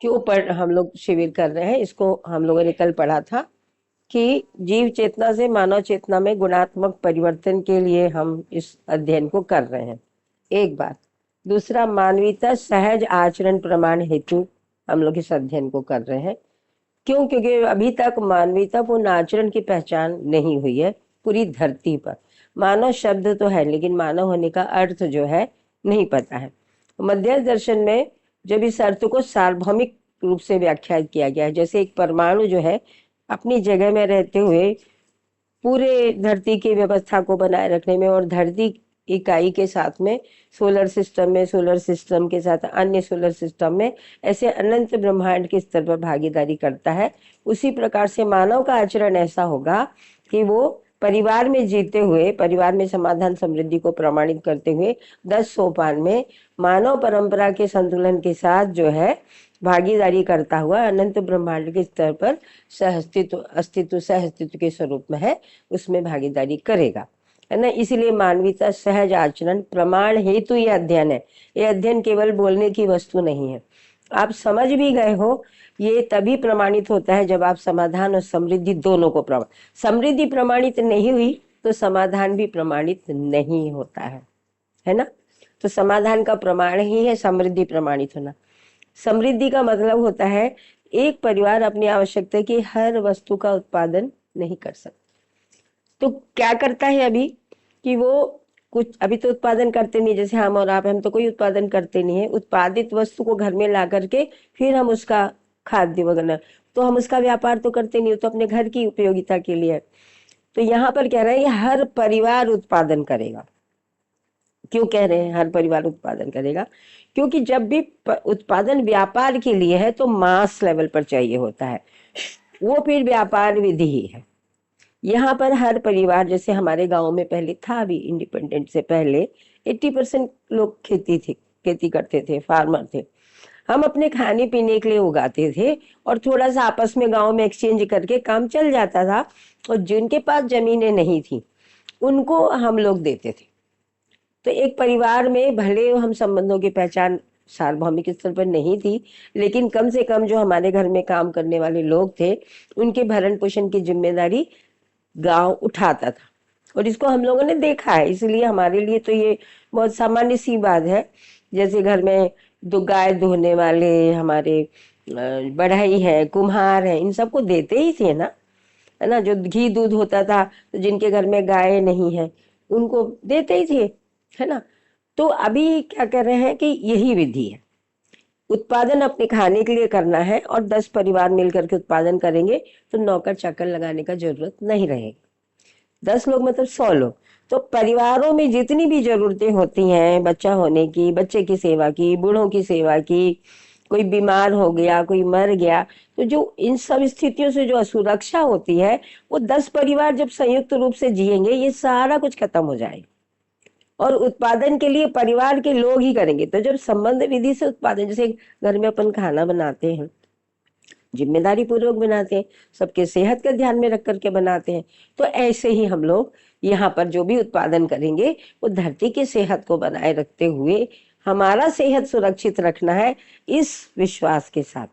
के ऊपर हम लोग शिविर कर रहे हैं। इसको हम लोगों ने कल पढ़ा था कि जीव चेतना से मानव चेतना में गुणात्मक परिवर्तन के लिए हम इस अध्ययन को कर रहे हैं, एक बात। दूसरा, मानवीयता सहज आचरण प्रमाण हेतु हम लोग इस अध्ययन को कर रहे हैं। क्यों? क्योंकि अभी तक मानवीयतापूर्ण आचरण की पहचान नहीं हुई है पूरी धरती पर। मानव शब्द तो है लेकिन मानव होने का अर्थ जो है नहीं पता है। मध्य दर्शन में जब इस अर्थ को सार्वभौमिक रूप से व्याख्यात किया गया है, जैसे एक परमाणु जो है अपनी जगह में रहते हुए पूरे धरती की व्यवस्था को बनाए रखने में और धरती इकाई के साथ में सोलर सिस्टम के साथ अन्य सोलर सिस्टम में ऐसे अनंत ब्रह्मांड के स्तर पर भागीदारी करता है, उसी प्रकार से मानव का आचरण ऐसा होगा कि वो परिवार में जीते हुए, परिवार में समाधान समृद्धि को प्रमाणित करते हुए 10 सोपान में मानव परंपरा के संतुलन के साथ जो है भागीदारी करता हुआ अनंत ब्रह्मांड के स्तर पर अस्तित्व सह अस्तित्व के स्वरूप में है, उसमें भागीदारी करेगा, है ना। इसीलिए मानवीयता सहज आचरण प्रमाण हेतु ये अध्ययन है। ये अध्ययन केवल बोलने की वस्तु नहीं है। आप समझ भी गए हो, ये तभी प्रमाणित होता है जब आप समाधान और समृद्धि दोनों को समृद्धि प्रमाणित नहीं हुई तो समाधान भी प्रमाणित नहीं होता है ना। तो समाधान का प्रमाण ही है समृद्धि प्रमाणित होना। समृद्धि का मतलब होता है एक परिवार अपनी आवश्यकता की हर वस्तु का उत्पादन नहीं कर सकता, तो क्या करता है अभी कि वो कुछ अभी तो उत्पादन करते नहीं, जैसे हम और आप, हम तो कोई उत्पादन करते नहीं है। उत्पादित वस्तु को घर में ला करके फिर हम उसका खाद्य वगैरह, तो हम उसका व्यापार तो करते नहीं, तो अपने घर की उपयोगिता के लिए। तो यहाँ पर कह रहे हैं हर परिवार उत्पादन करेगा। क्यों कह रहे हैं हर परिवार उत्पादन करेगा? क्योंकि जब भी उत्पादन व्यापार के लिए है तो मास लेवल पर चाहिए होता है, वो फिर व्यापार विधि ही है। यहाँ पर हर परिवार, जैसे हमारे गांव में पहले था, अभी इंडिपेंडेंट से पहले 80% लोग खेती करते थे, फार्मर थे। हम अपने खाने पीने के लिए उगाते थे और थोड़ा सा आपस में गांव में एक्सचेंज करके काम चल जाता था। और जिनके पास जमीनें नहीं थी उनको हम लोग देते थे। तो एक परिवार में भले हम संबंधों की पहचान सार्वभौमिक स्तर पर नहीं थी, लेकिन कम से कम जो हमारे घर में काम करने वाले लोग थे उनके भरण पोषण की जिम्मेदारी गांव उठाता था। और इसको हम लोगों ने देखा है, इसलिए हमारे लिए तो ये बहुत सामान्य सी बात है। जैसे घर में गाय धोने वाले हमारे बढ़ई है, कुम्हार है, इन सबको देते ही थे ना, है ना। जो घी दूध होता था तो जिनके घर में गाय नहीं है उनको देते ही थे, है ना। तो अभी क्या कर रहे हैं कि यही विधि है, उत्पादन अपने खाने के लिए करना है और 10 परिवार मिलकर के उत्पादन करेंगे तो नौकर चाकर लगाने का जरूरत नहीं रहेगी। 10 लोग मतलब 100 लोग। तो परिवारों में जितनी भी जरूरतें होती हैं, बच्चा होने की, बच्चे की सेवा की, बूढ़ों की सेवा की, कोई बीमार हो गया, कोई मर गया, तो जो इन सब स्थितियों से जो असुरक्षा होती है वो 10 परिवार जब संयुक्त रूप से जिएंगे ये सारा कुछ खत्म हो जाएगा और उत्पादन के लिए परिवार के लोग ही करेंगे। तो जब संबंध विधि से उत्पादन, जैसे घर में अपन खाना बनाते हैं, जिम्मेदारी पूर्वक बनाते हैं, सबके सेहत का ध्यान में रख करके बनाते हैं, तो ऐसे ही हम लोग यहाँ पर जो भी उत्पादन करेंगे वो धरती की सेहत को बनाए रखते हुए हमारा सेहत सुरक्षित रखना है, इस विश्वास के साथ,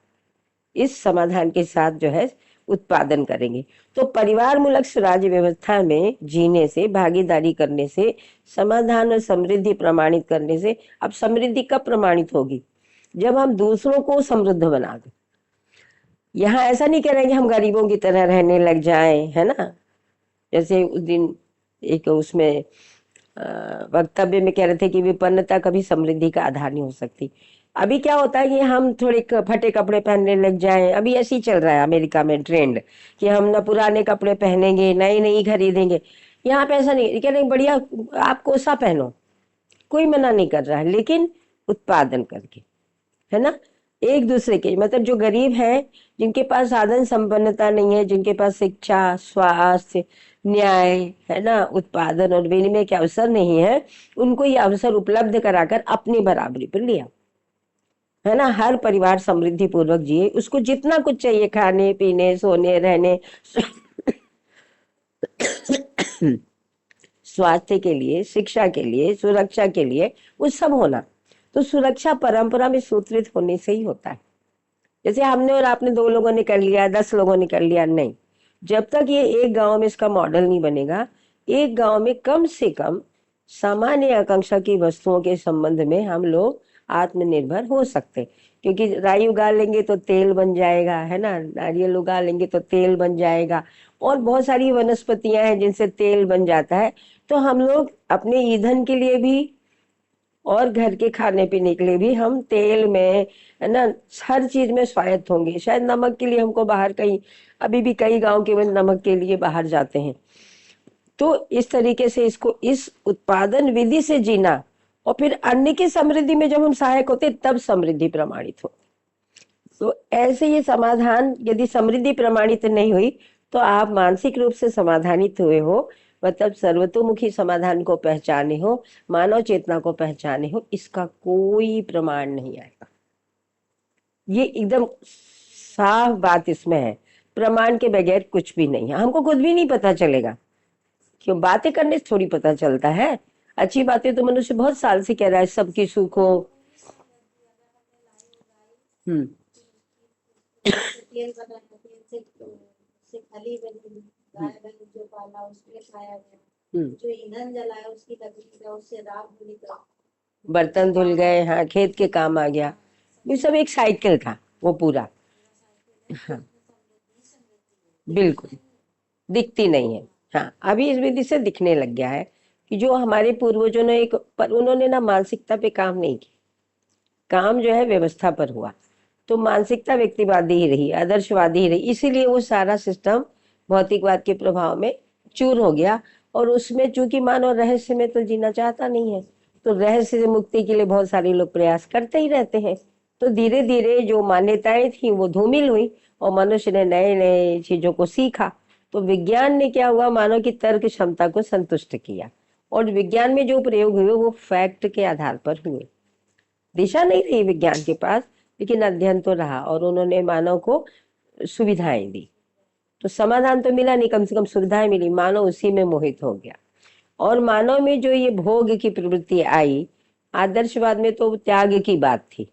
इस समाधान के साथ जो है उत्पादन करेंगे। तो परिवार मूलक स्वराज्य व्यवस्था में जीने से, भागीदारी करने से, समाधान और समृद्धि प्रमाणित करने से, अब समृद्धि कब प्रमाणित होगी? जब हम दूसरों को समृद्ध बना दें। यहाँ ऐसा नहीं कह रहे कि हम गरीबों की तरह रहने लग जाएं, है ना। जैसे उस दिन एक उसमें वक्तव्य में कह रहे थे कि विपन्नता कभी समृद्धि का आधार नहीं हो सकती। अभी क्या होता है कि हम थोड़े फटे कपड़े पहनने लग जाएं, अभी ऐसे ही चल रहा है अमेरिका में ट्रेंड कि हम ना पुराने कपड़े पहनेंगे, नए नहीं खरीदेंगे। यहाँ पे ऐसा नहीं, कह रहे बढ़िया आप कोसा पहनो, कोई मना नहीं कर रहा है, लेकिन उत्पादन करके, है ना। एक दूसरे के मतलब जो गरीब है, जिनके पास साधन संपन्नता नहीं है, जिनके पास शिक्षा, स्वास्थ्य, न्याय, है ना, उत्पादन और विनिमय के अवसर नहीं है, उनको ये अवसर उपलब्ध कराकर अपनी बराबरी पर लिया, है ना। हर परिवार समृद्धि पूर्वक जिए, उसको जितना कुछ चाहिए खाने पीने सोने रहने स्वास्थ्य के लिए, शिक्षा के लिए, सुरक्षा के लिए, वो सब होना। तो सुरक्षा परंपरा में सूत्रित होने से ही होता है। जैसे हमने और आपने 2 लोगों ने कर लिया, 10 लोगों ने कर लिया, नहीं। जब तक ये एक गांव में इसका मॉडल नहीं बनेगा, एक गांव में कम से कम सामान्य आकांक्षा की वस्तुओं के संबंध में हम लोग आत्मनिर्भर हो सकते। क्योंकि राई उगा लेंगे तो तेल बन जाएगा, है ना, नारियल उगा लेंगे तो तेल बन जाएगा, और बहुत सारी वनस्पतियां हैं जिनसे तेल बन जाता है। तो हम लोग अपने ईंधन के लिए भी और घर के खाने पीने के लिए भी हम तेल में, है ना, हर चीज में स्वायत्त होंगे। शायद नमक के लिए हमको बाहर कहीं, अभी भी कई गांव के नमक के लिए बाहर जाते हैं। तो इस तरीके से इसको, इस उत्पादन विधि से जीना, और फिर अन्न की समृद्धि में जब हम सहायक होते तब समृद्धि प्रमाणित हो। तो ऐसे ये समाधान, यदि समृद्धि प्रमाणित नहीं हुई तो आप मानसिक रूप से समाधानित हुए हो, मतलब सर्वतोमुखी समाधान को पहचाने हो, मानव चेतना को पहचाने हो, इसका कोई प्रमाण नहीं आएगा। ये एकदम साफ बात इसमें है। प्रमाण के बगैर कुछ भी नहीं है, हमको खुद भी नहीं पता चलेगा। क्यों, बातें करने से थोड़ी पता चलता है। अच्छी बातें तो मनुष्य बहुत साल से कह रहा है, सबकी सुख हो। हम्म। तेल बना, तेल से खली बनी, गाय बनी, जो पाला उसमें खाया गया, जो ईंधन जलाया उसकी लकड़ी का, उससे राख निकला, बर्तन धुल गए, हाँ, खेत के काम आ गया। ये सब एक साइकिल था वो पूरा। हाँ, बिल्कुल दिखती नहीं है। हाँ, अभी इस विधि से दिखने लग गया है कि जो हमारे पूर्वजों ने एक, पर उन्होंने ना मानसिकता पे काम नहीं किया, काम जो है व्यवस्था पर हुआ। तो मानसिकता व्यक्तिवादी ही रही, आदर्शवादी ही रही, इसीलिए वो सारा सिस्टम भौतिकवाद के प्रभाव में चूर हो गया। और उसमें चूंकि मानव रहस्य में तो जीना चाहता नहीं है, तो रहस्य से मुक्ति के लिए बहुत सारे लोग प्रयास करते ही रहते हैं। तो धीरे धीरे जो मान्यताएं थी वो धूमिल हुई, और मनुष्य ने नए नए चीजों को सीखा। तो विज्ञान ने क्या हुआ, मानव की तर्क क्षमता को संतुष्ट किया, और विज्ञान में जो प्रयोग हुए वो फैक्ट के आधार पर हुए। दिशा नहीं रही विज्ञान के पास, लेकिन अध्ययन तो रहा, और उन्होंने मानव को सुविधाएं दी। तो समाधान तो मिला नहीं, कम से कम सुविधाएं मिली, मानव उसी में मोहित हो गया। और मानव में जो ये भोग की प्रवृत्ति आई, आदर्शवाद में तो त्याग की बात थी,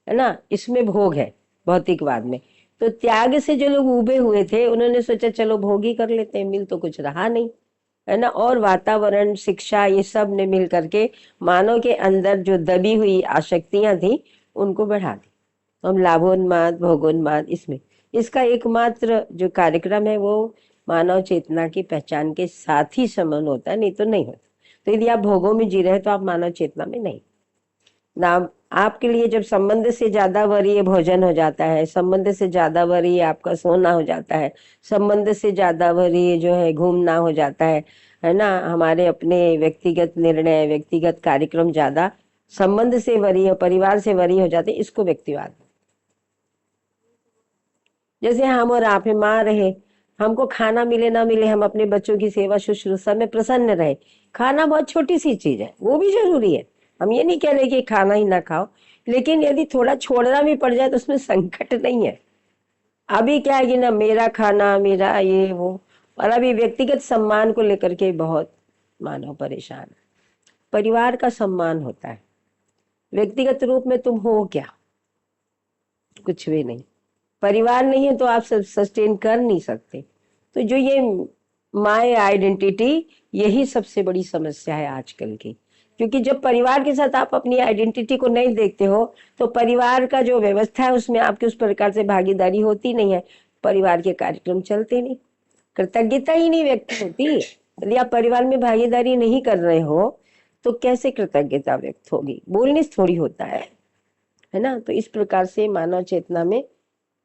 है ना, इसमें भोग है भौतिकवाद में। तो त्याग से जो लोग उबे हुए थे उन्होंने सोचा चलो भोग ही कर लेते हैं, मिल तो कुछ रहा नहीं, है ना। और वातावरण, शिक्षा, ये सब ने मिल करके मानव के अंदर जो दबी हुई आसक्तियां थी उनको बढ़ा दी। हम लाभोन्माद, भोगोन्माद, इसमें इसका एकमात्र जो कार्यक्रम है वो मानव चेतना की पहचान के साथ ही संबंध होता है, नहीं तो नहीं होता। तो यदि आप भोगों में जी रहे हैं तो आप मानव चेतना में नहीं ना। आपके लिए जब संबंध से ज्यादा वरीय भोजन हो जाता है, संबंध से ज्यादा वरीय आपका सोना हो जाता है, संबंध से ज्यादा वरीय जो है घूमना हो जाता है ना, हमारे अपने व्यक्तिगत निर्णय, व्यक्तिगत कार्यक्रम ज्यादा संबंध से वरीय, परिवार से वरीय हो जाते, इसको व्यक्तिवाद। जैसे हम और आप हैं, माँ रहे, हमको खाना मिले ना मिले, हम अपने बच्चों की सेवा शुश्रूषा में प्रसन्न रहे। खाना बहुत छोटी सी चीज है, वो भी जरूरी है, हम ये नहीं कह रहे कि खाना ही ना खाओ, लेकिन यदि थोड़ा छोड़ना भी पड़ जाए तो उसमें संकट नहीं है। अभी क्या है कि ना, मेरा खाना, मेरा ये वो, और अभी व्यक्तिगत सम्मान को लेकर के बहुत मानव परेशान है। परिवार का सम्मान होता है, व्यक्तिगत रूप में तुम हो क्या, कुछ भी नहीं। परिवार नहीं है तो आप सब सस्टेन कर नहीं सकते। तो जो ये माय आइडेंटिटी, यही सबसे बड़ी समस्या है आजकल की। क्योंकि जब परिवार के साथ आप अपनी आइडेंटिटी को नहीं देखते हो तो परिवार का जो व्यवस्था है उसमें आपकी उस प्रकार से भागीदारी होती नहीं है, परिवार के कार्यक्रम चलते नहीं, कृतज्ञता ही नहीं व्यक्त होती। यदि आप परिवार में भागीदारी नहीं कर रहे हो तो कैसे कृतज्ञता व्यक्त होगी, बोलने से थोड़ी होता है ना। तो इस प्रकार से मानव चेतना में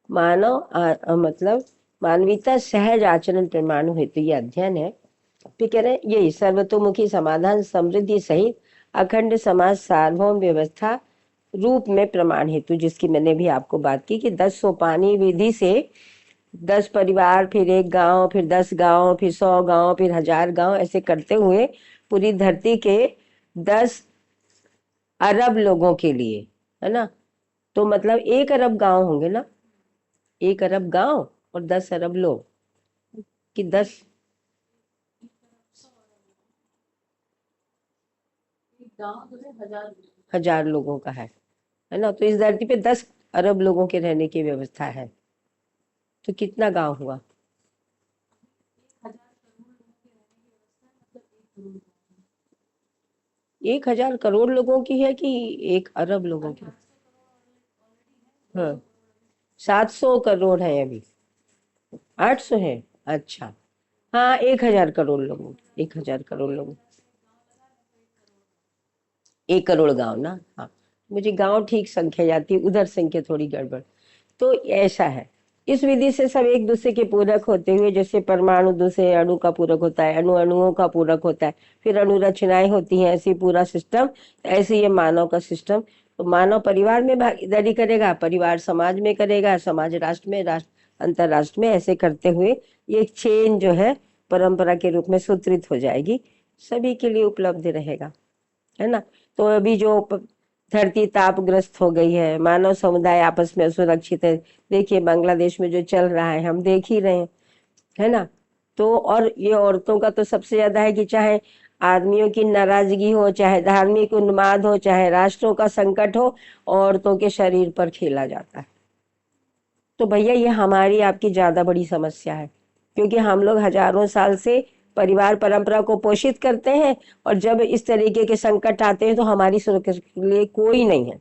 मानव मतलब मानवीयता सहज आचरण प्रमाण हेतु ये अध्ययन है। फिर कह रहे हैं यही सर्वतोमुखी समाधान समृद्धि सहित अखंड समाज सार्वभौम व्यवस्था रूप में प्रमाण हेतु, जिसकी मैंने भी आपको बात की कि 10 सोपानी विधि से 10 परिवार, फिर एक गांव, फिर 10 गांव, फिर 100 गांव, फिर 1000 गांव, ऐसे करते हुए पूरी धरती के 10 अरब लोगों के लिए, है ना। तो मतलब 1 अरब गांव होंगे ना, 1 अरब गांव और 10 अरब लोग, कि 10 गांव जो है 1000 हजार लोगों का है ना। तो इस धरती पे 10 अरब लोगों के रहने की व्यवस्था है, तो कितना गांव हुआ? 1,000 करोड़ लोगों की है कि 1 अरब लोगों की? हाँ, 700 करोड़ है अभी, 800 है। अच्छा, हाँ, 1,000 करोड़ लोगों, 1,000 करोड़ लोगों, 1 करोड़ गांव ना। हाँ, मुझे गांव ठीक संख्या जाती है, उधर संख्या थोड़ी गड़बड़। तो ऐसा है, इस विधि से सब एक दूसरे के पूरक होते हुए, जैसे परमाणु दूसरे अणु का पूरक होता है, अणु अणुओं का पूरक होता है, फिर अणु रचनाएं होती हैं, ऐसे पूरा सिस्टम। ऐसे ये मानव का सिस्टम। तो मानव परिवार में भागीदारी करेगा, परिवार समाज में करेगा, समाज राष्ट्र में, राष्ट्र अंतरराष्ट्र में, ऐसे करते हुए ये चेन जो है परंपरा के रूप में सूत्रित हो जाएगी, सभी के लिए उपलब्ध रहेगा, है ना। तो अभी जो धरती तापग्रस्त हो गई है, मानव समुदाय आपस में असुरक्षित है, देखिए बांग्लादेश में जो चल रहा है हम देख ही रहे हैं, है ना। तो और ये औरतों का तो सबसे ज्यादा है कि चाहे आदमियों की नाराजगी हो, चाहे धार्मिक उन्माद हो, चाहे राष्ट्रों का संकट हो, औरतों के शरीर पर खेला जाता है। तो भैया ये हमारी आपकी ज्यादा बड़ी समस्या है, क्योंकि हम लोग हजारों साल से परिवार परंपरा को पोषित करते हैं, और जब इस तरीके के संकट आते हैं तो हमारी सुरक्षा के लिए कोई नहीं है।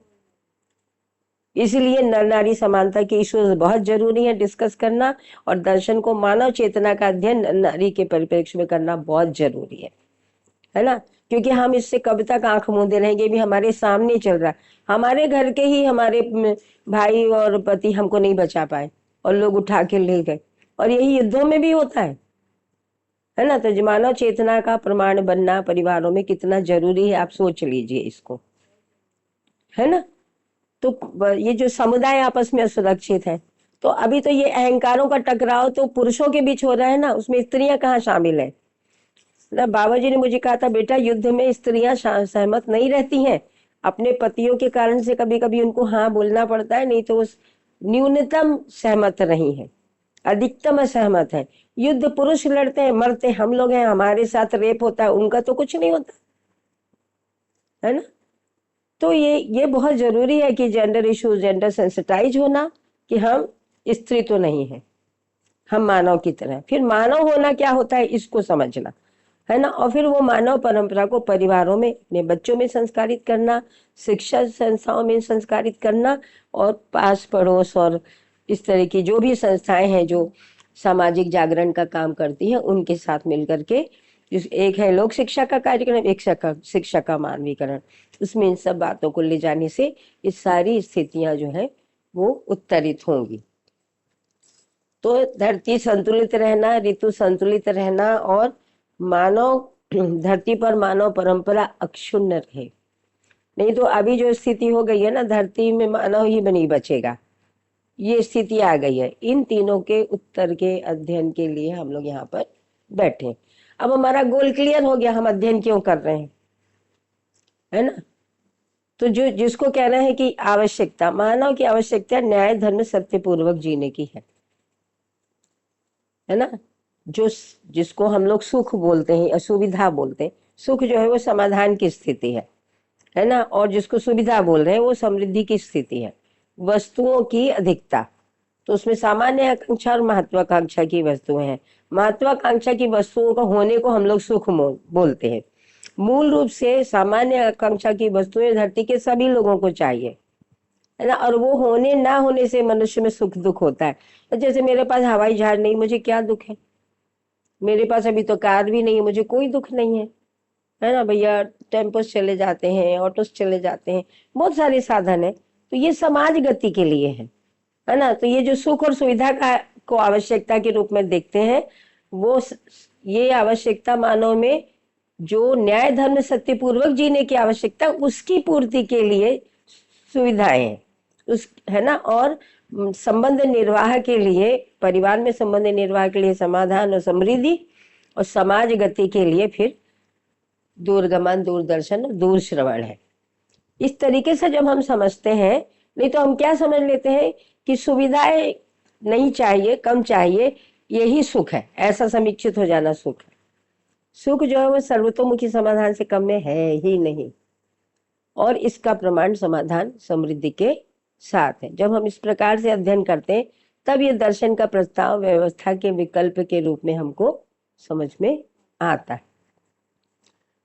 इसलिए नर नारी समानता के इश्यूज बहुत जरूरी है डिस्कस करना, और दर्शन को मानव चेतना का अध्ययन नर नारी के परिप्रेक्ष्य में करना बहुत जरूरी है ना। क्योंकि हम इससे कब तक आंख मूंदे रहेंगे, भी हमारे सामने चल रहा है, हमारे घर के ही हमारे भाई और पति हमको नहीं बचा पाए और लोग उठा के ले गए, और यही युद्धों में भी होता है ना। तो मानव चेतना का प्रमाण बनना परिवारों में कितना जरूरी है, आप सोच लीजिए इसको, है ना। तो ये जो समुदाय आपस में असुरक्षित है, तो अभी तो ये अहंकारों का टकराव तो पुरुषों के बीच हो रहा है ना, उसमें स्त्रियां कहाँ शामिल है ना। बाबा जी ने मुझे कहा था, बेटा युद्ध में स्त्रियां सहमत नहीं रहती हैं, अपने पतियों के कारण से कभी कभी उनको हाँ बोलना पड़ता है, नहीं तो वो न्यूनतम सहमत नहीं है, अधिकतम असहमत है। युद्ध पुरुष लड़ते हैं, मरते हम लोग हैं, हमारे साथ रेप होता है, उनका तो कुछ नहीं होता, है ना। तो ये बहुत जरूरी है कि जेंडर इश्यूज, जेंडर सेंसिटाइज होना, कि हम स्त्री तो नहीं है, हम मानव की तरह। फिर मानव होना क्या होता है इसको समझना, है ना। और फिर वो मानव परंपरा को परिवारों में, अपने बच्चों में संस्कारित करना, शिक्षा संस्थाओं में संस्कारित करना, और पास पड़ोस और इस तरह की जो भी संस्थाएं हैं जो सामाजिक जागरण का काम करती है, उनके साथ मिलकर के, एक है लोक शिक्षा का कार्यक्रम, एक शिक्षा का मानवीकरण, उसमें इन सब बातों को ले जाने से ये सारी स्थितियां जो है वो उत्तरित होंगी। तो धरती संतुलित रहना, ऋतु संतुलित रहना, और मानव धरती पर मानव परंपरा अक्षुण्ण रहे। नहीं तो अभी जो स्थिति हो गई है ना, धरती में मानव ही नहीं बचेगा, ये स्थिति आ गई है। इन तीनों के उत्तर के अध्ययन के लिए हम लोग यहाँ पर बैठे। अब हमारा गोल क्लियर हो गया, हम अध्ययन क्यों कर रहे हैं, है ना। तो जो जिसको कहना है कि आवश्यकता, मानव की आवश्यकता न्याय धर्म सत्य पूर्वक जीने की है ना। जो जिसको हम लोग सुख बोलते हैं, असुविधा बोलते हैं, सुख जो है वो समाधान की स्थिति है ना। और जिसको सुविधा बोल रहे हैं वो समृद्धि की स्थिति है, वस्तुओं की अधिकता। तो उसमें सामान्य आकांक्षा और महत्वाकांक्षा की वस्तुएं हैं। महत्वाकांक्षा की वस्तुओं का होने को हम लोग सुख बोलते हैं। मूल रूप से सामान्य आकांक्षा की वस्तुएं धरती के सभी लोगों को चाहिए, है ना। और वो होने ना होने से मनुष्य में सुख दुख होता है। जैसे मेरे पास हवाई जहाज नहीं, मुझे क्या दुख है, मेरे पास अभी तो कार भी नहीं है, मुझे कोई दुख नहीं है ना भैया। टेम्पोस चले जाते हैं, ऑटोस चले जाते हैं, बहुत सारे साधन है। तो ये समाज गति के लिए है ना। तो ये जो सुख और सुविधा का को आवश्यकता के रूप में देखते हैं, वो ये आवश्यकता मानव में जो न्याय धर्म सत्य पूर्वक जीने की आवश्यकता, उसकी पूर्ति के लिए सुविधाएं हैं उस, है ना। और संबंध निर्वाह के लिए, परिवार में संबंध निर्वाह के लिए समाधान और समृद्धि, और समाज गति के लिए फिर दूरगमन, दूरदर्शन और दूर श्रवण है। इस तरीके से जब हम समझते हैं, नहीं तो हम क्या समझ लेते हैं कि सुविधाएं नहीं चाहिए, कम चाहिए, यही सुख है, ऐसा समीक्षित हो जाना सुख है। सुख जो है वो सर्वतोमुखी समाधान से कम में है ही नहीं, और इसका प्रमाण समाधान समृद्धि के साथ है। जब हम इस प्रकार से अध्ययन करते हैं तब ये दर्शन का प्रस्ताव व्यवस्था के विकल्प के रूप में हमको समझ में आता है।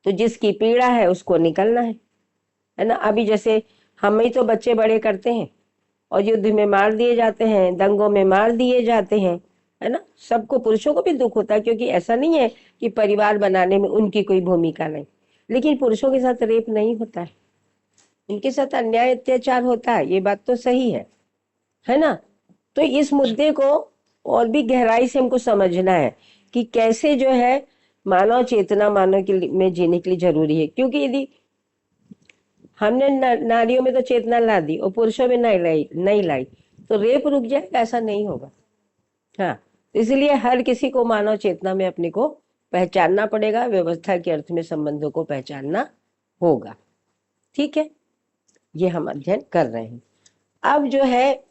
तो जिसकी पीड़ा है उसको निकलना है ना। अभी जैसे हम ही तो बच्चे बड़े करते हैं और युद्ध में मार दिए जाते हैं, दंगों में मार दिए जाते हैं, है ना। सबको, पुरुषों को भी दुख होता है, क्योंकि ऐसा नहीं है कि परिवार बनाने में उनकी कोई भूमिका नहीं, लेकिन पुरुषों के साथ रेप नहीं होता है, उनके साथ अन्याय अत्याचार होता है, ये बात तो सही है ना। तो इस मुद्दे को और भी गहराई से हमको समझना है कि कैसे जो है मानव चेतना मानव के में जीने के लिए जरूरी है। क्योंकि यदि हमने नारियों में तो चेतना ला दी और पुरुषों में नहीं लाई तो रेप रुक जाएगा? ऐसा नहीं होगा। हाँ, तो इसलिए हर किसी को मानव चेतना में अपने को पहचानना पड़ेगा, व्यवस्था के अर्थ में संबंधों को पहचानना होगा। ठीक है, ये हम अध्ययन कर रहे हैं। अब जो है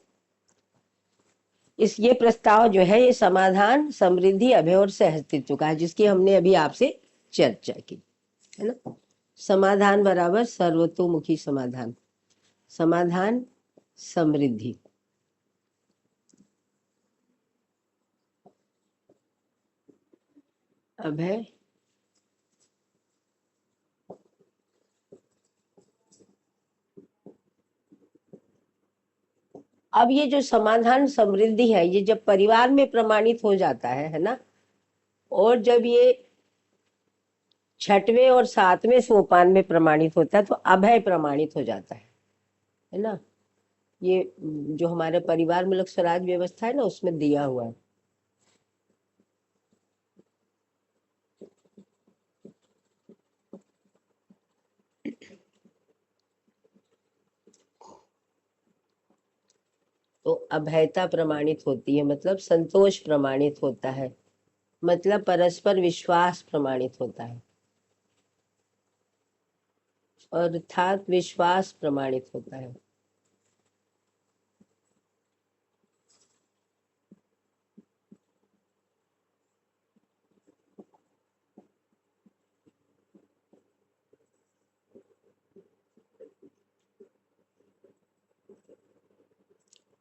ये प्रस्ताव जो है ये समाधान, समृद्धि, अभय और सहअस्तित्व का है, जिसकी हमने अभी आपसे चर्चा की, है ना। समाधान बराबर सर्वतोमुखी समाधान, समाधान समृद्धि, अभय अब ये जो समाधान समृद्धि है ये जब परिवार में प्रमाणित हो जाता है ना, और जब ये छठवें और सातवें सोपान में प्रमाणित होता है तो अभय प्रमाणित हो जाता है ना। ये जो हमारे परिवार मूलक स्वराज व्यवस्था है ना उसमें दिया हुआ है। तो अभयता प्रमाणित होती है, मतलब संतोष प्रमाणित होता है, मतलब परस्पर विश्वास प्रमाणित होता है, अर्थात विश्वास प्रमाणित होता है।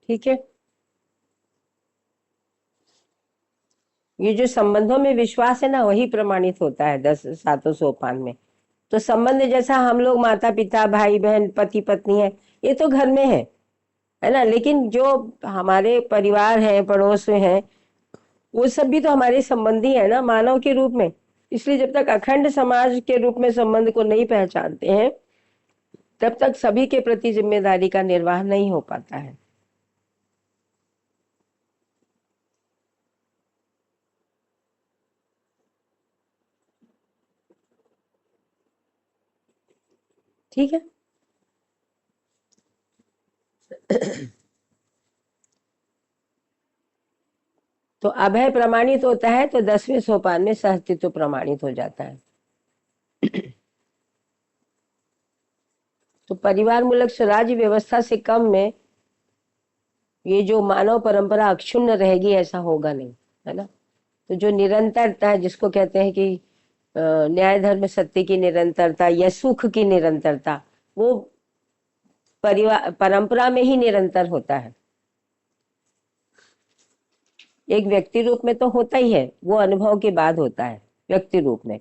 ठीक है, ये जो संबंधों में विश्वास है ना वही प्रमाणित होता है 10 सातों सोपान में। तो संबंध जैसा हम लोग माता पिता भाई बहन पति पत्नी है ये तो घर में है ना, लेकिन जो हमारे परिवार है पड़ोस में है वो सब भी तो हमारे संबंधी है ना मानव के रूप में। इसलिए जब तक अखंड समाज के रूप में संबंध को नहीं पहचानते हैं तब तक सभी के प्रति जिम्मेदारी का निर्वाह नहीं हो पाता है। ठीक है, तो अभय प्रमाणित होता है तो 10वें सोपान में सहअस्तित्व प्रमाणित हो जाता है। तो परिवार मूलक स्वराज्य व्यवस्था से कम में ये जो मानव परंपरा अक्षुण्ण रहेगी ऐसा होगा नहीं, है ना। तो जो निरंतरता है जिसको कहते हैं कि न्याय धर्म सत्य की निरंतरता या सुख की निरंतरता, वो परिवार परंपरा में ही निरंतर होता है। एक व्यक्ति रूप में तो होता ही है, वो अनुभव के बाद होता है व्यक्ति रूप में।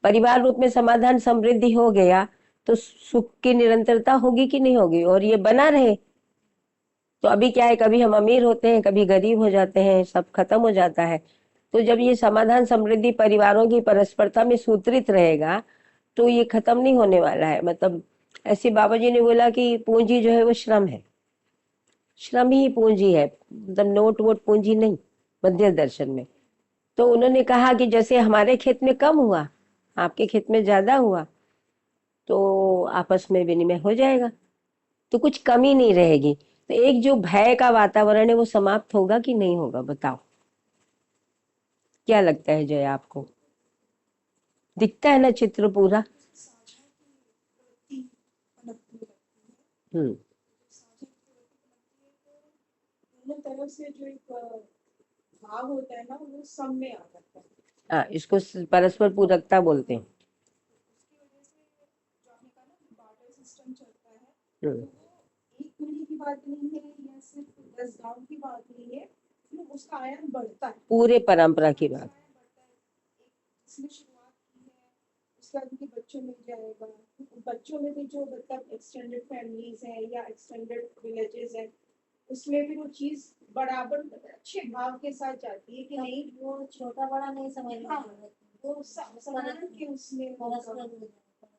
परिवार रूप में समाधान समृद्धि हो गया तो सुख की निरंतरता होगी कि नहीं होगी, और ये बना रहे। तो अभी क्या है, कभी हम अमीर होते हैं कभी गरीब हो जाते हैं, सब खत्म हो जाता है। तो जब ये समाधान समृद्धि परिवारों की परस्परता में सूत्रित रहेगा तो ये खत्म नहीं होने वाला है। मतलब ऐसे बाबा जी ने बोला कि पूंजी जो है वो श्रम है, श्रम ही पूंजी है, मतलब नोट वोट पूंजी नहीं मध्य दर्शन में। तो उन्होंने कहा कि जैसे हमारे खेत में कम हुआ आपके खेत में ज्यादा हुआ तो आपस में विनिमय हो जाएगा, तो कुछ कमी नहीं रहेगी। तो एक जो भय का वातावरण है वो समाप्त होगा कि नहीं होगा, बताओ क्या लगता है जय आपको? दिखता है ना चित्र पूरा? हम्म, दोनों तरफ से जो एक भाव होता है ना वो सब में आ जाता है। हाँ, इसको परस्पर पूरकता बोलते हैं। उसकी वजह से जो आपने कहा ना बार्टर सिस्टम चलता है, तो वो एक पीढ़ी की बात नहीं है या सिर्फ 10 गांव की बात नहीं है, उसका आयाम बढ़ता है, पूरे परंपरा की बात। इसने शुरुआत की है, उसके बाद उनके बच्चों में जाएगा, बच्चों में भी जो मतलब एक्सटेंडेड फैमिलीज हैं या एक्सटेंडेड विलेजेस हैं, उसमें भी वो चीज बराबर अच्छे भाव के साथ जाती है कि नहीं, वो छोटा बड़ा नहीं समझ में हाँ, आता। वो समान के उसमें परस्पर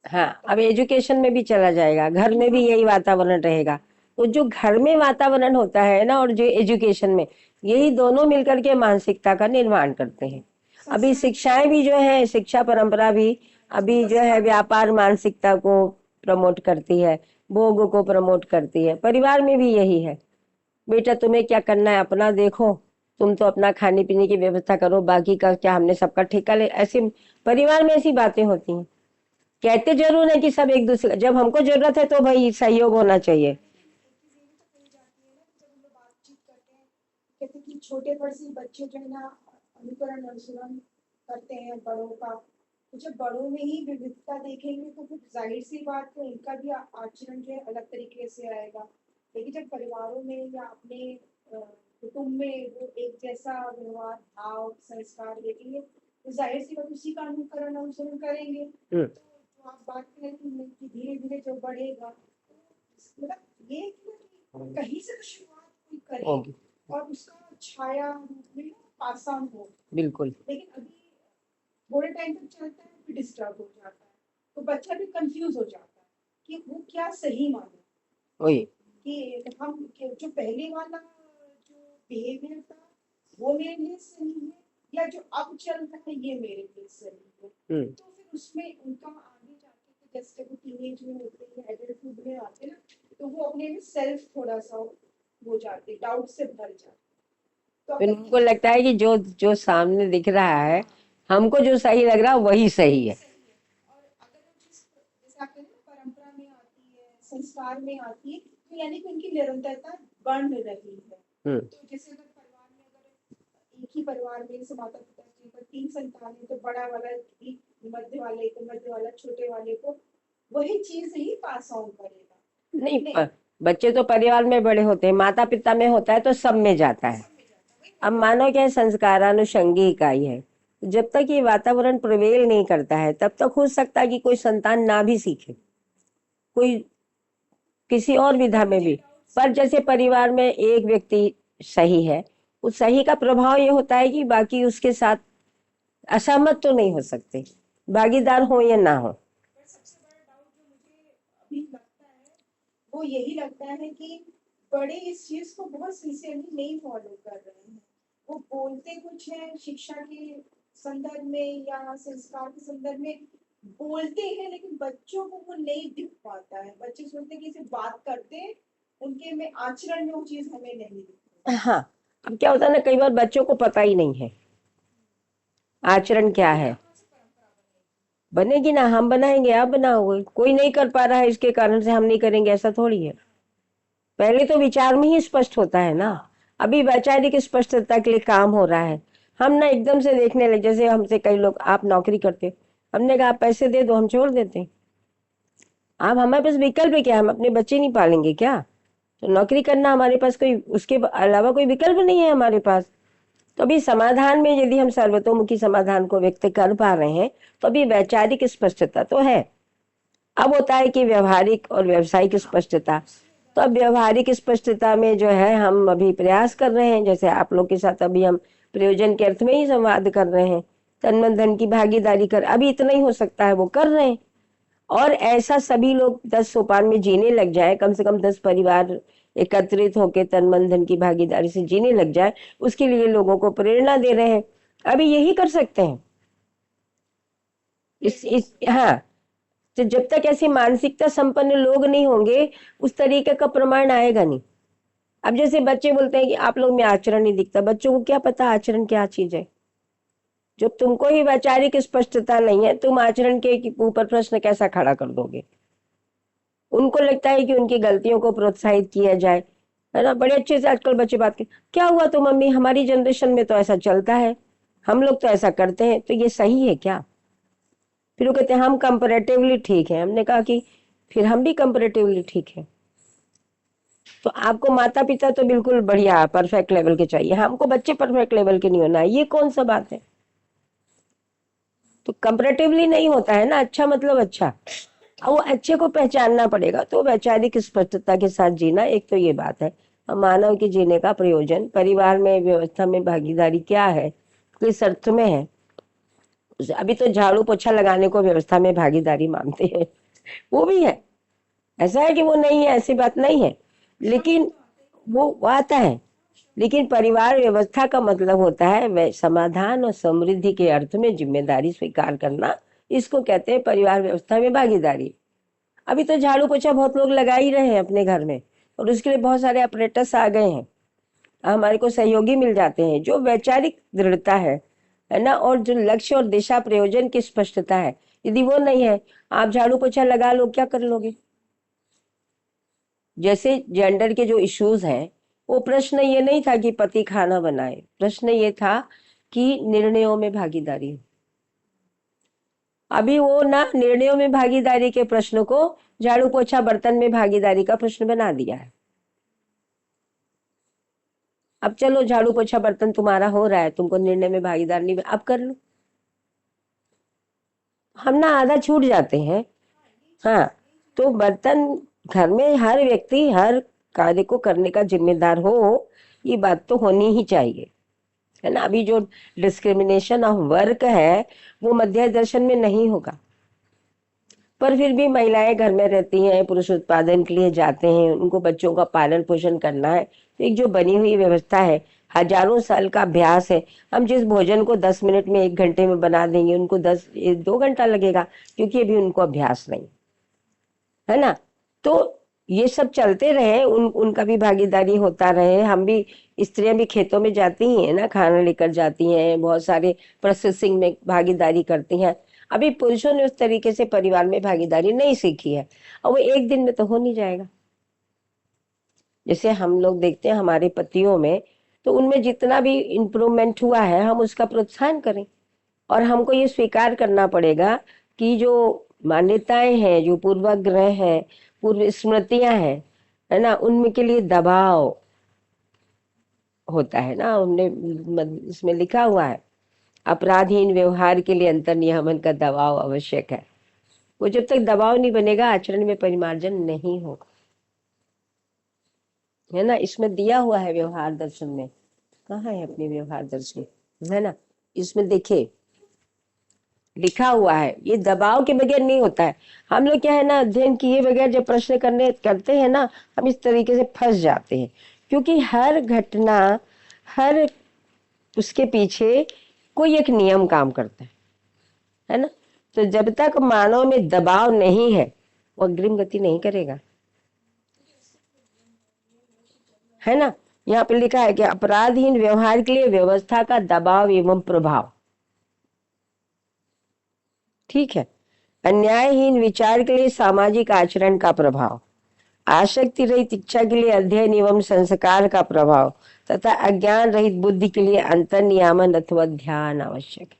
हाँ, अब एजुकेशन में भी चला जाएगा, घर में भी यही वातावरण रहेगा। तो जो घर में वातावरण होता है ना और जो एजुकेशन में, यही दोनों मिलकर के मानसिकता का निर्माण करते हैं। अभी शिक्षाएं भी जो है, शिक्षा परंपरा भी अभी जो है व्यापार मानसिकता को प्रमोट करती है, भोग को प्रमोट करती है। परिवार में भी यही है, बेटा तुम्हें क्या करना है अपना देखो, तुम तो अपना खाने पीने की व्यवस्था करो, बाकी का क्या हमने सबका ठेका ले। ऐसे परिवार में ऐसी बातें होती हैं। कहते जरूर है कि सब एक दूसरे का, जब हमको जरूरत है तो भाई सहयोग होना चाहिए। बातचीत करते हैं, कहते कि छोटे पर से बच्चे जो है ना अनुकरण अनुसरण करते हैं बड़ों का, तो जब बड़ों में ही विविधता देखेंगे तो फिर जाहिर सी बात है उनका भी आचरण जो है अलग तरीके से आएगा। लेकिन जब परिवारों में या अपने कुटुंब में वो एक जैसा व्यवहार भाव संस्कार देखेंगे तो जाहिर सी बात उसी का अनुकरण अनुसरण करेंगे। तो जो आप बात करें कि धीरे धीरे जो बढ़ेगा, मतलब ये कहीं से तो शुरुआत कोई करे और उसका छाया रूप में पास ऑन हो। बिल्कुल। लेकिन अभी थोड़े टाइम तक चलता है फिर डिस्टर्ब हो जाता है, तो बच्चा भी कंफ्यूज हो जाता है कि वो क्या सही माने, वही कि हम जो पहले वाला जो बिहेवियर था वो मेरे लिए सही है या जो अब चल रहा है ये मेरे लिए सही है। तो फिर उसमें उनका आगे जाके जैसे वो टीनेज में होते हैं एडल्टहुड में आते हैं ना, तो वो अपने में सेल्फ थोड़ा सा हो जाते, डाउट से भर जाते। तो फिर उनको लगता है कि जो जो सामने दिख रहा है, हमको जो सही लग रहा है वही सही है। और अगर वो चीज जैसे आप कहते हैं परंपरा में आती है, संस्कार में आती है, तो यानी कि उनकी निरंतरता बढ़ रही है। तो जैसे अगर परिवार में अगर एक ही परिवार में जैसे माता पिता जी पर 3 संतान है, तो बड़ा वाला मध्य वाले को, मध्य वाला छोटे वाले को वही चीज ही पास ऑन करेगा। नहीं, बच्चे तो परिवार में बड़े होते हैं, माता पिता में होता है तो सब में जाता है। अब मानो क्या संस्कारानुषंगी इकाई है, जब तक ये वातावरण प्रवेल नहीं करता है तब तक हो सकता है कि कोई संतान ना भी सीखे, कोई किसी और विधा में भी। पर जैसे परिवार में एक व्यक्ति सही है, उस सही का प्रभाव ये होता है कि बाकी उसके साथ असहमत तो नहीं हो सकते, भागीदार हो या ना हो। सबसे बड़ा डाउट जो मुझे अभी लगता है वो यही लगता है कि बड़े इस चीज को बहुत सिंसियरली नहीं फॉलो कर रहे हैं। वो बोलते कुछ है शिक्षा के संदर्भ में या संस्कार के संदर्भ में बोलते हैं, लेकिन बच्चों को वो नहीं दिख पाता है। बच्चे सोचते कि सिर्फ बात करते हैं, उनके में आचरण में वो चीज हमें नहीं दिखती। हाँ, अब क्या होता है ना, कई बार बच्चों को पता ही नहीं है आचरण क्या है। बनेगी ना, हम बनाएंगे, आप बनाओगे, कोई नहीं कर पा रहा है इसके कारण से हम नहीं करेंगे, ऐसा थोड़ी है। पहले तो विचार में ही स्पष्ट होता है ना। अभी वैचारिक स्पष्टता के लिए काम हो रहा है। हम ना एकदम से देखने लगे, जैसे हमसे कई लोग आप नौकरी करते, हमने कहा आप पैसे दे दो हम छोड़ देते। आप हमारे पास विकल्प है क्या, हम अपने बच्चे नहीं पालेंगे क्या? तो नौकरी करना हमारे पास कोई, उसके अलावा कोई विकल्प नहीं है हमारे पास। तो अभी समाधान में यदि हम सर्वतोमुखी समाधान को व्यक्त कर पा रहे हैं तो अभी वैचारिक स्पष्टता तो है। अब होता है कि व्यवहारिक और व्यावसायिक स्पष्टता। तो अब व्यवहारिक स्पष्टता में जो है हम अभी प्रयास कर रहे हैं, जैसे आप लोग के साथ अभी हम प्रयोजन के अर्थ में ही संवाद कर रहे हैं, तन मन धन की भागीदारी कर, अभी इतना ही हो सकता है वो कर रहे हैं। और ऐसा सभी लोग 10 सोपान में जीने लग जाए, कम से कम 10 परिवार एकत्रित होकर तन मन धन की भागीदारी से जीने लग जाए, उसके लिए लोगों को प्रेरणा दे रहे हैं। अभी यही कर सकते हैं। हाँ, तो जब तक ऐसी मानसिकता संपन्न लोग नहीं होंगे उस तरीके का प्रमाण आएगा नहीं। अब जैसे बच्चे बोलते हैं कि आप लोग में आचरण नहीं दिखता, बच्चों को क्या पता आचरण क्या चीज है? जब तुमको ही वैचारिक स्पष्टता नहीं है, तुम आचरण के ऊपर प्रश्न कैसा खड़ा कर दोगे? उनको लगता है कि उनकी गलतियों को प्रोत्साहित किया जाए, है ना। बड़े अच्छे से आजकल बच्चे बात करते, क्या हुआ तो मम्मी हमारी जनरेशन में तो ऐसा चलता है, हम लोग तो ऐसा करते हैं, तो ये सही है क्या? फिर वो कहते हैं हम कंपैरेटिवली ठीक है। हमने कहा कि फिर हम भी कंपैरेटिवली ठीक है। तो आपको माता पिता तो बिल्कुल बढ़िया परफेक्ट लेवल के चाहिए, हमको बच्चे परफेक्ट लेवल के नहीं होना है, ये कौन सा बात है? तो कंपैरेटिवली नहीं होता है ना, अच्छा मतलब अच्छा, और वो अच्छे को पहचानना पड़ेगा। तो वैचारिक स्पष्टता के साथ जीना, एक तो ये बात है। मानव के जीने का प्रयोजन परिवार में व्यवस्था में भागीदारी क्या है, किस अर्थ में है। अभी तो झाड़ू पोछा लगाने को व्यवस्था में भागीदारी मानते हैं, वो भी है, ऐसा है कि वो नहीं है, ऐसी बात नहीं है, लेकिन वो आता है। लेकिन परिवार व्यवस्था का मतलब होता है वह समाधान और समृद्धि के अर्थ में जिम्मेदारी स्वीकार करना, इसको कहते हैं परिवार व्यवस्था में भागीदारी। अभी तो झाड़ू पोछा बहुत लोग लगा ही रहे हैं अपने घर में, और उसके लिए बहुत सारे ऑपरेटर्स आ गए हैं, हमारे को सहयोगी मिल जाते हैं। जो वैचारिक दृढ़ता है ना, और जो लक्ष्य और दिशा प्रयोजन की स्पष्टता है, यदि वो नहीं है, आप झाड़ू पोछा लगा लो, क्या कर लोगे? जैसे जेंडर के जो इश्यूज हैं, वो प्रश्न ये नहीं था कि पति खाना बनाए, प्रश्न ये था कि निर्णयों में भागीदारी हो। अभी वो ना निर्णयों में भागीदारी के प्रश्न को झाड़ू पोछा बर्तन में भागीदारी का प्रश्न बना दिया है। अब चलो झाड़ू पोछा बर्तन तुम्हारा हो रहा है, तुमको निर्णय में भागीदार नहीं, अब कर लो। हम ना आधा छूट जाते हैं। हाँ, तो बर्तन घर में हर व्यक्ति हर कार्य को करने का जिम्मेदार हो, ये बात तो होनी ही चाहिए, है ना। अभी जो डिस्क्रिमिनेशन ऑफ वर्क है वो मध्य दर्शन में नहीं होगा, पर फिर भी महिलाएं घर में रहती हैं, पुरुष उत्पादन के लिए जाते हैं, उनको बच्चों का पालन पोषण करना है। तो एक जो बनी हुई व्यवस्था है, हजारों साल का अभ्यास है। हम जिस भोजन को 10 मिनट में 1 घंटे में बना देंगे, उनको 2 घंटा लगेगा, क्योंकि अभी उनको अभ्यास नहीं, है ना। तो ये सब चलते रहे, उनका भी भागीदारी होता रहे। हम भी, स्त्रियां भी खेतों में जाती हैं ना, खाना लेकर जाती हैं, बहुत सारे प्रोसेसिंग में भागीदारी करती हैं। अभी पुरुषों ने उस तरीके से परिवार में भागीदारी नहीं सीखी है, और वो एक दिन में तो हो नहीं जाएगा। जैसे हम लोग देखते हैं हमारे पतियों में, तो उनमें जितना भी इम्प्रूवमेंट हुआ है हम उसका प्रोत्साहन करें, और हमको ये स्वीकार करना पड़ेगा कि जो मान्यताएं हैं, जो पूर्वाग्रह है, पूर्व स्मृतियां हैं, है ना, उनमें के लिए दबाव होता है ना। हमने इसमें लिखा हुआ है, अपराधहीन व्यवहार के लिए अंतर नियमन का दबाव आवश्यक है। वो जब तक दबाव नहीं बनेगा, आचरण में परिमार्जन नहीं होगा, है ना। इसमें दिया हुआ है व्यवहार दर्शन में, कहाँ है अपने व्यवहार दर्शन, है ना, इसमें देखिए लिखा हुआ है, ये दबाव के बगैर नहीं होता है। हम लोग क्या है ना, अध्ययन किए बगैर जब प्रश्न करते हैं ना, हम इस तरीके से फंस जाते हैं, क्योंकि हर घटना, हर उसके पीछे कोई एक नियम काम करता है ना। तो जब तक मानव में दबाव नहीं है, वो अग्रिम गति नहीं करेगा, है ना। यहाँ पे लिखा है कि अपराधहीन व्यवहार के लिए व्यवस्था का दबाव एवं प्रभाव, ठीक है। अन्यायहीन विचार के लिए सामाजिक आचरण का प्रभाव, आसक्ति रहित इच्छा के लिए अध्ययन एवं संस्कार का प्रभाव, तथा अज्ञान रहित बुद्धि के लिए अंतर नियामन अथवा ध्यान आवश्यक है।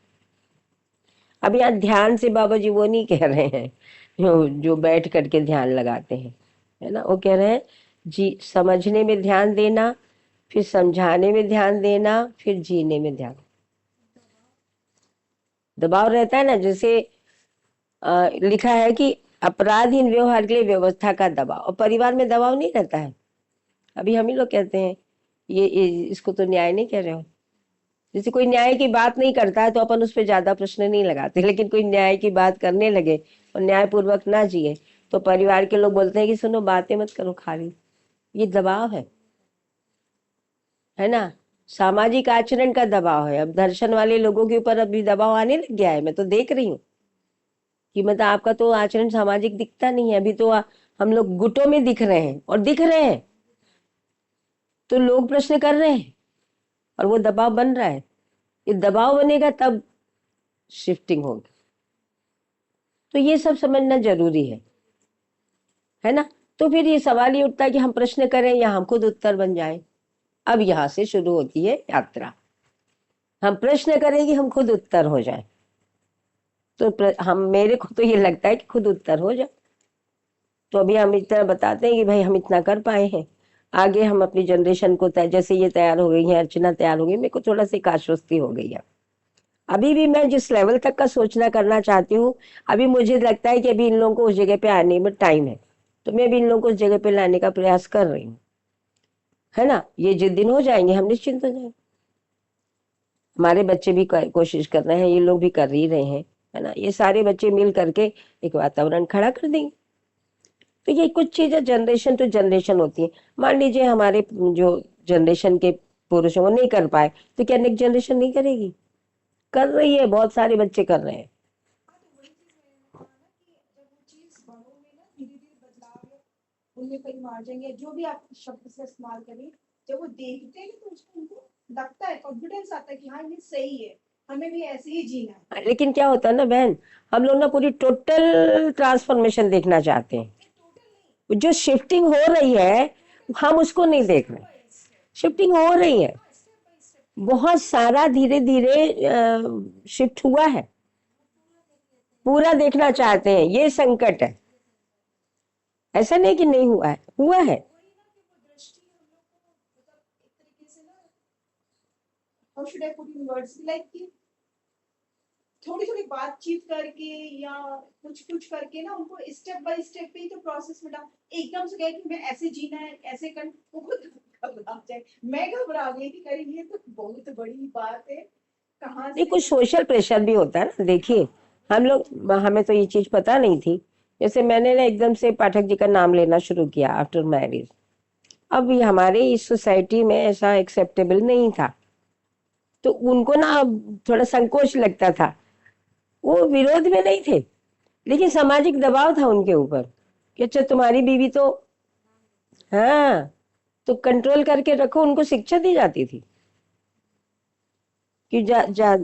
अब यहाँ ध्यान से बाबा जी वो नहीं कह रहे हैं जो बैठ करके ध्यान लगाते हैं, है ना। वो कह रहे हैं जी समझने में ध्यान देना, फिर समझाने में ध्यान देना, फिर जीने में ध्यान। दबाव रहता है ना, जैसे लिखा है कि अपराधहीन व्यवहार के लिए व्यवस्था का दबाव, और परिवार में दबाव नहीं रहता है। अभी हम ही लोग कहते हैं ये इसको तो न्याय नहीं कह रहे हो। जैसे कोई न्याय की बात नहीं करता है तो अपन उस पर ज्यादा प्रश्न नहीं लगाते, लेकिन कोई न्याय की बात करने लगे और न्यायपूर्वक ना जिए, तो परिवार के लोग बोलते हैं कि सुनो बातें मत करो खाली। ये दबाव है ना। सामाजिक आचरण का दबाव है। अब दर्शन वाले लोगों के ऊपर अभी दबाव आने लग गया है, मैं तो देख रही हूँ कि मतलब आपका तो आचरण सामाजिक दिखता नहीं है। अभी तो हम लोग गुटों में दिख रहे हैं, और दिख रहे हैं तो लोग प्रश्न कर रहे हैं, और वो दबाव बन रहा है। ये दबाव बनेगा तब शिफ्टिंग होगी। तो ये सब समझना जरूरी है ना। तो फिर ये सवाल ये उठता है कि हम प्रश्न करें या हम खुद उत्तर बन जाएं। अब यहां से शुरू होती है यात्रा। हम प्रश्न करें कि हम खुद उत्तर हो जाएं। तो हम, मेरे को तो ये लगता है कि खुद उत्तर हो जाए। तो अभी हम इतना बताते हैं कि भाई हम इतना कर पाए हैं, आगे हम अपनी जनरेशन को जैसे ये तैयार हो गई है, अर्चना तैयार हो गई, मेरे को थोड़ा सी एक आश्वस्ति हो गई है। अभी भी मैं जिस लेवल तक का सोचना करना चाहती हूँ, अभी मुझे लगता है कि अभी इन लोगों को उस जगह पे आने में टाइम है, तो मैं भी इन लोगों को उस जगह पे लाने का प्रयास कर रही हूँ, है ना। ये जिस दिन हो जाएंगे हम निश्चिंत हो जाएंगे। हमारे बच्चे भी कोशिश कर रहे हैं, ये लोग भी कर ही रहे हैं, है ना। ये सारे बच्चे मिल करके एक वातावरण खड़ा कर देंगे। तो ये कुछ चीजें जनरेशन टू जनरेशन होती है। मान लीजिए हमारे जो जनरेशन के पुरुष वो नहीं कर पाए, तो क्या नेक्स्ट जनरेशन नहीं करेगी? कर रही है, बहुत सारे बच्चे कर रहे हैं। हाँ, तो वही चीज मैंने कहा ना कि जब वो चीज बड़ों में ना धीरे धीरे बदलाव या उनमें कहीं मार्जिन या जो भी आप शब्द से इस्तेमाल करें, जब वो देखते हैं तो उसको उनको लगता है, कॉन्फिडेंस आता है कि हाँ ये सही है, हमें भी ऐसे ही जीना है। लेकिन क्या होता है ना बहन, हम लोग ना पूरी टोटल ट्रांसफॉर्मेशन देखना चाहते हैं। टोटल नहीं, जो शिफ्टिंग हो रही है हम उसको नहीं देख रहे। शिफ्टिंग हो रही है, स्टेप बाय स्टेप बहुत सारा धीरे धीरे शिफ्ट हुआ है, पूरा देखना चाहते हैं। ये संकट है, ऐसा नहीं कि नहीं हुआ है, हुआ है। वही ना कि वो दृष्टि हम लोग को मतलब एक तरीके से ना, how should I put in words, like कि थोड़ी थोड़ी बातचीत करके या कुछ कुछ करके ना उनको स्टेप बाय स्टेप पे ही तो प्रोसेस में डाल, एकदम से कहे कि मैं ऐसे जीना है ऐसे कर, वो खुद घबरा जाए। मैं घबरा गई कि कहीं ये तो बहुत बड़ी बात है, कहाँ नहीं, से कुछ सोशल प्रेशर भी होता है ना। देखिए हम लोग, हमें तो ये चीज पता नहीं थी। जैसे मैंने ना एकदम से पाठक जी का नाम लेना शुरू किया आफ्टर मैरिज। अब ये हमारे इस सोसाइटी में ऐसा एक्सेप्टेबल नहीं था, तो उनको ना थोड़ा संकोच लगता था। वो विरोध में नहीं थे, लेकिन सामाजिक दबाव था उनके ऊपर कि अच्छा तुम्हारी बीवी तो, हाँ, तो कंट्रोल करके रखो। उनको शिक्षा दी जाती थी कि जा जा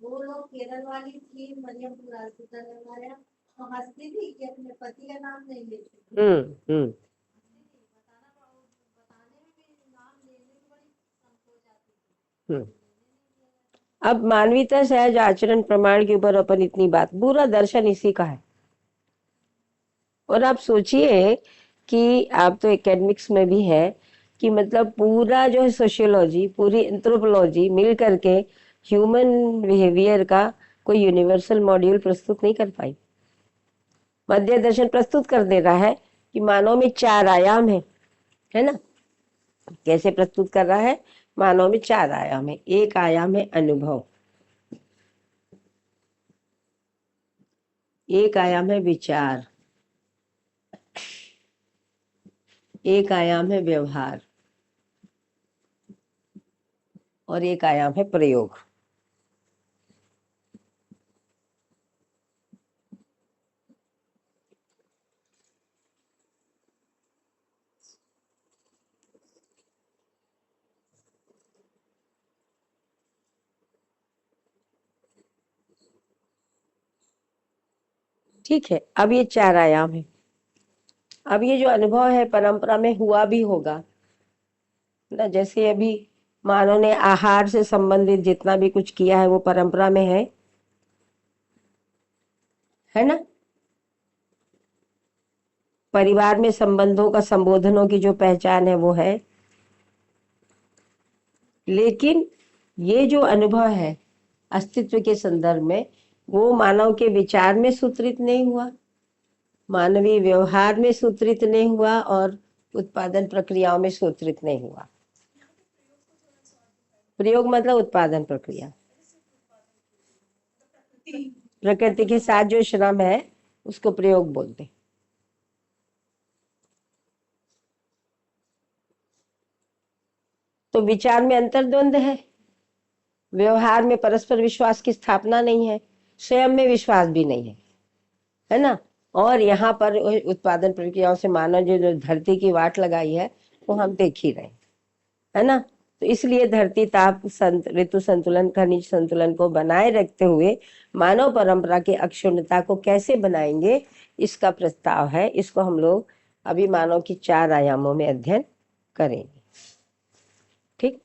वो लोग केरल वाली थी मरियम हमारे तो हंसती थी कि अपने पति का नाम नहीं लेती। हम्म। हम्म। अब मानवीयता सहज आचरण प्रमाण के ऊपर अपन इतनी बात, पूरा दर्शन इसी का है। और आप सोचिए कि आप तो एकेडमिक्स में भी है कि मतलब पूरा जो है सोशियोलॉजी, पूरी एंथ्रोपोलॉजी मिल करके ह्यूमन बिहेवियर का कोई यूनिवर्सल मॉड्यूल प्रस्तुत नहीं कर पाई। मध्य दर्शन प्रस्तुत कर दे रहा है कि मानव में 4 आयाम है ना। कैसे प्रस्तुत कर रहा है? मानव में 4 आयाम है। एक आयाम है अनुभव, एक आयाम है विचार, एक आयाम है व्यवहार, और एक आयाम है प्रयोग। ठीक है, अब ये 4 आयाम है। अब ये जो अनुभव है परंपरा में हुआ भी होगा ना। जैसे अभी मानव ने आहार से संबंधित जितना भी कुछ किया है वो परंपरा में है ना। परिवार में संबंधों का, संबोधनों की जो पहचान है वो है। लेकिन ये जो अनुभव है अस्तित्व के संदर्भ में, वो मानव के विचार में सूत्रित नहीं हुआ, मानवीय व्यवहार में सूत्रित नहीं हुआ, और उत्पादन प्रक्रियाओं में सूत्रित नहीं हुआ। प्रयोग मतलब उत्पादन प्रक्रिया, प्रकृति के साथ जो श्रम है उसको प्रयोग बोलते। तो विचार में अंतर्द्वंद है, व्यवहार में परस्पर विश्वास की स्थापना नहीं है, स्वयं में विश्वास भी नहीं है ना। और यहाँ पर उत्पादन प्रक्रियाओं से मानव जो धरती की वाट लगाई है वो हम देख ही रहे है ना। तो इसलिए धरती, ताप, ऋतु संतुलन, खनिज संतुलन को बनाए रखते हुए मानव परंपरा की अक्षुण्णता को कैसे बनाएंगे, इसका प्रस्ताव है। इसको हम लोग अभी मानव की 4 आयामों में अध्ययन करेंगे। ठीक।